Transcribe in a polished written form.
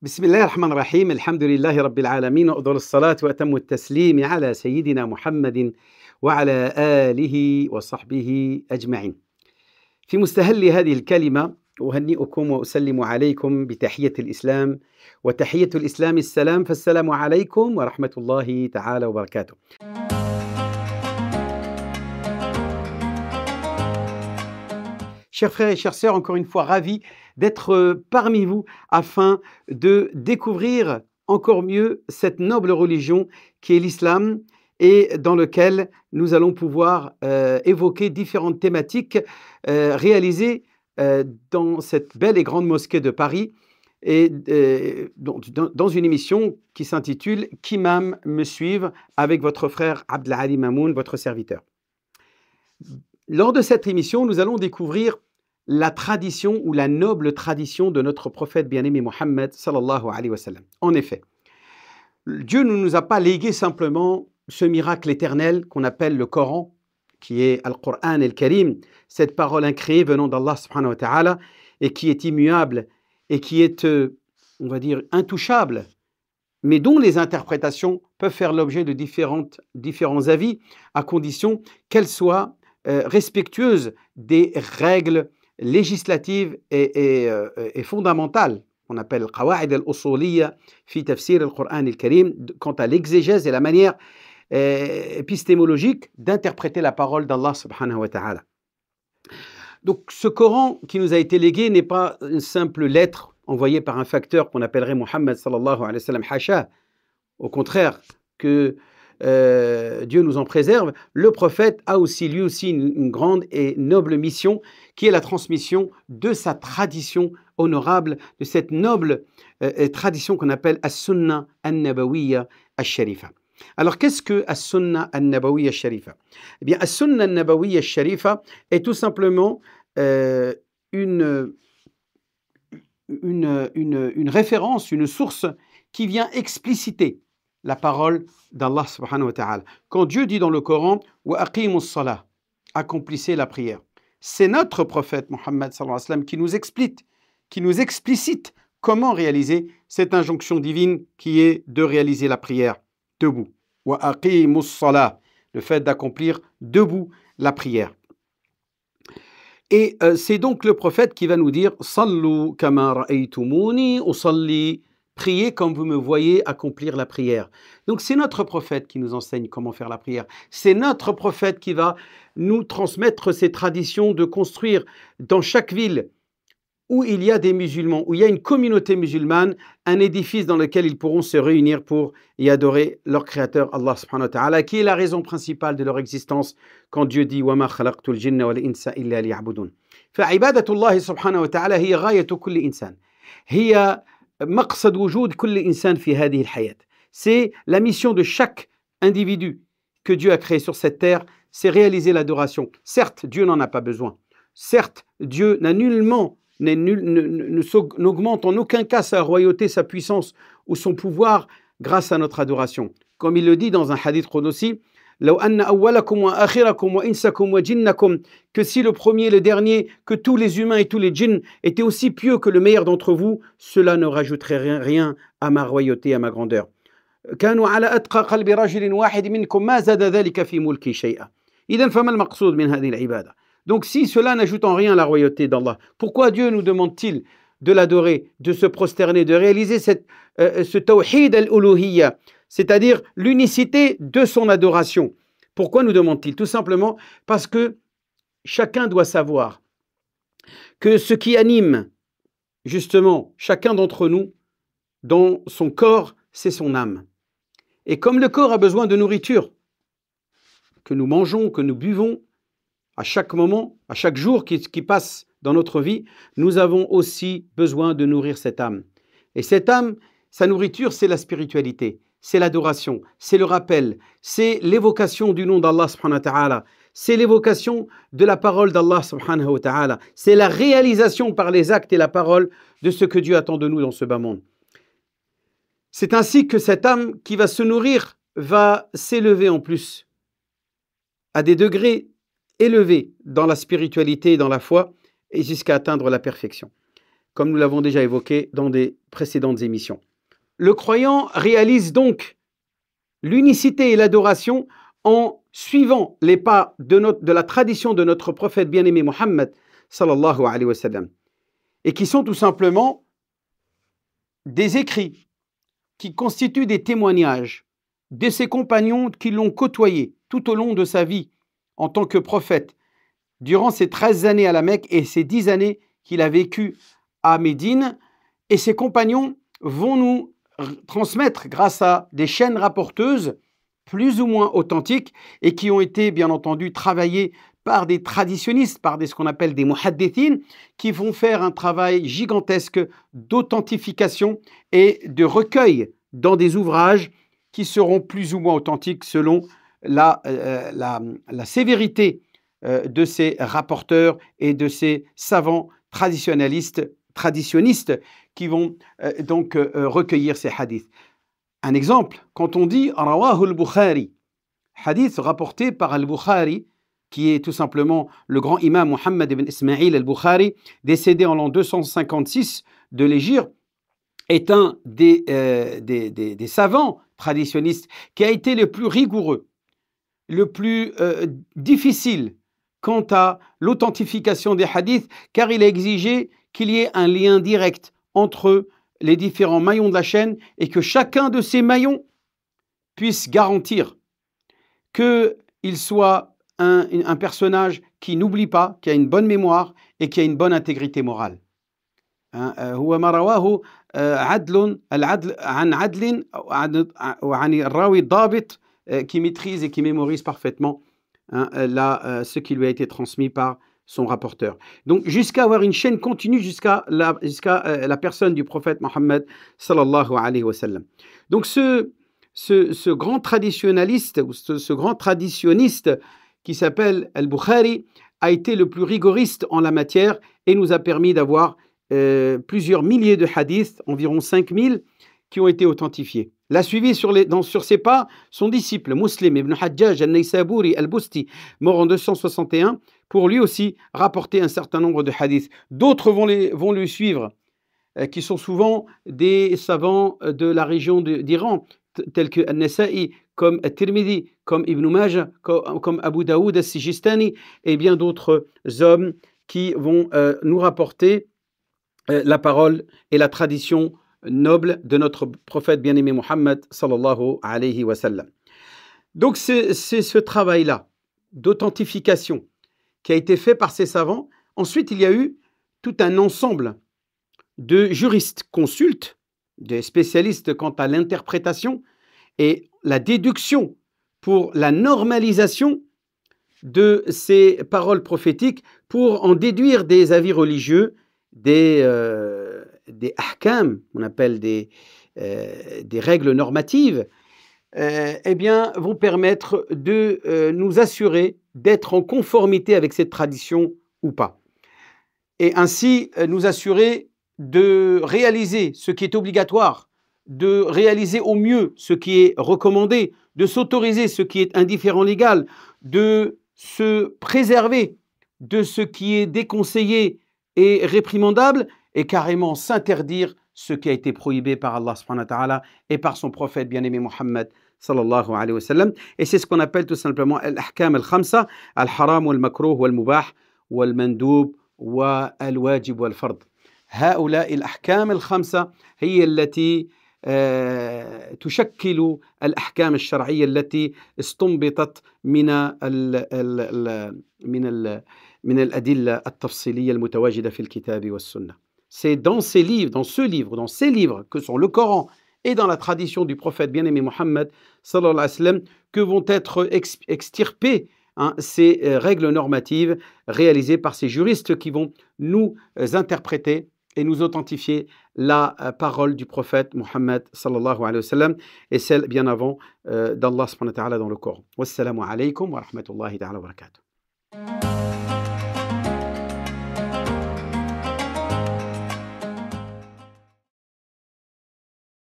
بسم الله الرحمن الرحيم الحمد لله رب العالمين وأفضل الصلاة وأتم التسليم على سيدنا محمد وعلى آله وصحبه أجمعين. في مستهل هذه الكلمة أهنئكم وأسلم عليكم بتحية الإسلام، وتحية الإسلام السلام، فالسلام عليكم ورحمة الله تعالى وبركاته. Chers frères et chères sœurs, encore une fois ravis d'être parmi vous afin de découvrir encore mieux cette noble religion qui est l'islam et dans lequel nous allons pouvoir évoquer différentes thématiques réalisées dans cette belle et grande mosquée de Paris et dans une émission qui s'intitule « Qu'Imam me suive » avec votre frère Abdelali Mamoun, votre serviteur. Lors de cette émission, nous allons découvrir la tradition ou la noble tradition de notre prophète bien-aimé Mohammed sallallahu alayhi wa sallam. En effet, Dieu ne nous a pas légué simplement ce miracle éternel qu'on appelle le Coran, qui est Al-Qur'an al-Karim, cette parole incréée venant d'Allah subhanahu wa ta'ala et qui est immuable et qui est, on va dire, intouchable, mais dont les interprétations peuvent faire l'objet de différents avis, à condition qu'elles soient respectueuses des règles législatives et fondamentales, qu'on appelle Qawa'id al-Usuliyya fi tafsir al-Qur'an al-Karim, quant à l'exégèse et la manière épistémologique d'interpréter la parole d'Allah subhanahu wa ta'ala. Donc ce Coran qui nous a été légué n'est pas une simple lettre envoyée par un facteur qu'on appellerait Muhammad sallallahu alayhi wa sallam hasha. Au contraire, que Dieu nous en préserve, le prophète a aussi lui aussi une grande et noble mission qui est la transmission de sa tradition honorable, de cette noble tradition qu'on appelle As-Sunnah An-Nabawiyya Ash-Sharifa. Alors qu'est-ce que As-Sunnah An-Nabawiyya Ash-Sharifa? Eh bien, As-Sunnah An-Nabawiyya Ash-Sharifa est tout simplement une référence, une source qui vient expliciter la parole d'Allah subhanahu wa ta'ala. Quand Dieu dit dans le Coran « Wa aqimus salah » accomplissez la prière. C'est notre prophète Mohammed sallallahu alayhi wa sallam qui nous explicite comment réaliser cette injonction divine qui est de réaliser la prière debout. « Wa aqimus salah » le fait d'accomplir debout la prière. Et c'est donc le prophète qui va nous dire « Sallu kama ra'aytumuni usalli » priez comme vous me voyez accomplir la prière. Donc c'est notre prophète qui nous enseigne comment faire la prière. C'est notre prophète qui va nous transmettre ces traditions de construire dans chaque ville où il y a des musulmans, où il y a une communauté musulmane, un édifice dans lequel ils pourront se réunir pour y adorer leur créateur Allah subhanahu wa ta'ala, qui est la raison principale de leur existence quand Dieu dit وَمَا خَلَقْتُ الْجِنَّ وَالْإِنسَ إِلَّا لِيَعْبُدُونَ. فعبادة الله سبحانه وتعالى هي غاية كل إنسان. هي مقصد وجود كل إنسان في هذه الحياة. C'est la mission de chaque individu que Dieu a créé sur cette terre, c'est réaliser l'adoration. Certes, Dieu n'en a pas besoin. Certes, Dieu n'a nullement, n'augmente en aucun cas sa royauté, sa puissance ou son pouvoir grâce à notre adoration. Comme il le dit dans un hadith qudsi, لو أن أولكم وآخركم وإنسكم وجنكم, que si le premier et le dernier, que tous les humains et tous les djinns étaient aussi pieux que le meilleur d'entre vous, cela ne rajouterait rien à ma royauté, à ma grandeur. كانوا على أتقى قلب رجل واحد منكم ما زاد ذلك في ملكي شيئا. إذن فما المقصود من هذه العبادة. Donc si cela n'ajoute en rien à la royauté d'Allah, pourquoi Dieu nous demande-t-il de l'adorer, de se prosterner, de réaliser ce tawhid al-uluhiyya, c'est-à-dire l'unicité de son adoration? Pourquoi nous demande-t-il? Tout simplement parce que chacun doit savoir que ce qui anime justement chacun d'entre nous dans son corps, c'est son âme. Et comme le corps a besoin de nourriture, que nous mangeons, que nous buvons, à chaque moment, à chaque jour qui passe dans notre vie, nous avons aussi besoin de nourrir cette âme. Et cette âme, sa nourriture, c'est la spiritualité, c'est l'adoration, c'est le rappel, c'est l'évocation du nom d'Allah subhanahu wa ta'ala, c'est l'évocation de la parole d'Allah subhanahu wa ta'ala, c'est la réalisation par les actes et la parole de ce que Dieu attend de nous dans ce bas monde. C'est ainsi que cette âme qui va se nourrir va s'élever en plus à des degrés élevés dans la spiritualité et dans la foi et jusqu'à atteindre la perfection. comme nous l'avons déjà évoqué dans des précédentes émissions. Le croyant réalise donc l'unicité et l'adoration en suivant les pas de la tradition de notre prophète bien-aimé Mohammed sallallahu alayhi wa sallam, et qui sont tout simplement des écrits qui constituent des témoignages de ses compagnons qui l'ont côtoyé tout au long de sa vie en tant que prophète, durant ses 13 années à la Mecque et ses 10 années qu'il a vécues à Médine. Et ses compagnons vont nous transmettre, grâce à des chaînes rapporteuses plus ou moins authentiques et qui ont été bien entendu travaillées par des traditionnistes, par ce qu'on appelle des muhaddithin, qui vont faire un travail gigantesque d'authentification et de recueil dans des ouvrages qui seront plus ou moins authentiques selon la sévérité de ces rapporteurs et de ces savants traditionnistes qui vont donc recueillir ces hadiths. Un exemple, quand on dit « Rawahu al-Bukhari », hadith rapporté par al-Bukhari, qui est tout simplement le grand imam Muhammad ibn Ismaïl al-Bukhari, décédé en l'an 256 de l'Hégire, est un des savants traditionnistes qui a été le plus rigoureux, le plus difficile quant à l'authentification des hadiths, car il a exigé qu'il y ait un lien direct entre les différents maillons de la chaîne et que chacun de ces maillons puisse garantir qu'il soit un personnage qui n'oublie pas, qui a une bonne mémoire et qui a une bonne intégrité morale. هو ما رواه عدل عن عدل وعن الراوي الضابط qui maîtrise et qui mémorise parfaitement ce qui lui a été transmis par son rapporteur. Donc jusqu'à avoir une chaîne continue jusqu'à la personne du prophète Mohammed sallallahu alayhi wa sallam. Donc ce grand traditionnaliste, ou ce grand traditionniste qui s'appelle Al-Bukhari, a été le plus rigoriste en la matière et nous a permis d'avoir plusieurs milliers de hadiths, environ 5000, qui ont été authentifiés. L'a suivi sur ses pas son disciple Muslim ibn Hajjaj al-Naysaburi al-Busti, mort en 261, pour lui aussi rapporter un certain nombre de hadiths. D'autres vont lui suivre, qui sont souvent des savants de la région d'Iran, tels que An-Nasa'i, comme At-Tirmidhi, comme Ibn Majah, comme Abu Daoud al-Sijistani, et bien d'autres hommes qui vont nous rapporter la parole et la tradition noble de notre prophète bien-aimé Mohammed sallallahu alayhi wa sallam. Donc c'est ce travail-là d'authentification qui a été fait par ces savants. Ensuite, il y a eu tout un ensemble de juristes consultes, des spécialistes quant à l'interprétation et la déduction pour la normalisation de ces paroles prophétiques pour en déduire des avis religieux, des ahkam, on appelle des règles normatives, eh bien, vont permettre de nous assurer d'être en conformité avec cette tradition ou pas. Et ainsi, nous assurer de réaliser ce qui est obligatoire, de réaliser au mieux ce qui est recommandé, de s'autoriser ce qui est indifférent légal, de se préserver de ce qui est déconseillé et réprimandable, et carrément s'interdire ce qui a été prohibé par Allah subhanahu wa ta'ala et par son prophète bien-aimé Mohammed sallallahu alayhi wa sallam. Et c'est ce qu'on appelle tout simplement al-ahkam al-khamsa, al-haram wal-makruh wal-mubah wal-mandoub wal-wajib wal-fard. هؤلاء الأحكام الخمسة هي التي تشكل الأحكام الشرعية التي استنبطت من الأدلة التفصيلية المتواجدة في الكتاب والسنة. C'est dans ces livres que sont le Coran et dans la tradition du prophète bien-aimé Mohammed sallallahu alayhi wa sallam que vont être extirpées ces règles normatives réalisées par ces juristes qui vont nous interpréter et nous authentifier la parole du prophète Mohammed sallallahu alayhi wa sallam et celle bien avant d'Allah subhanahu wa ta'ala dans le Coran. Wassalamu alaykum wa rahmatullahi ta'ala wa barakatuh.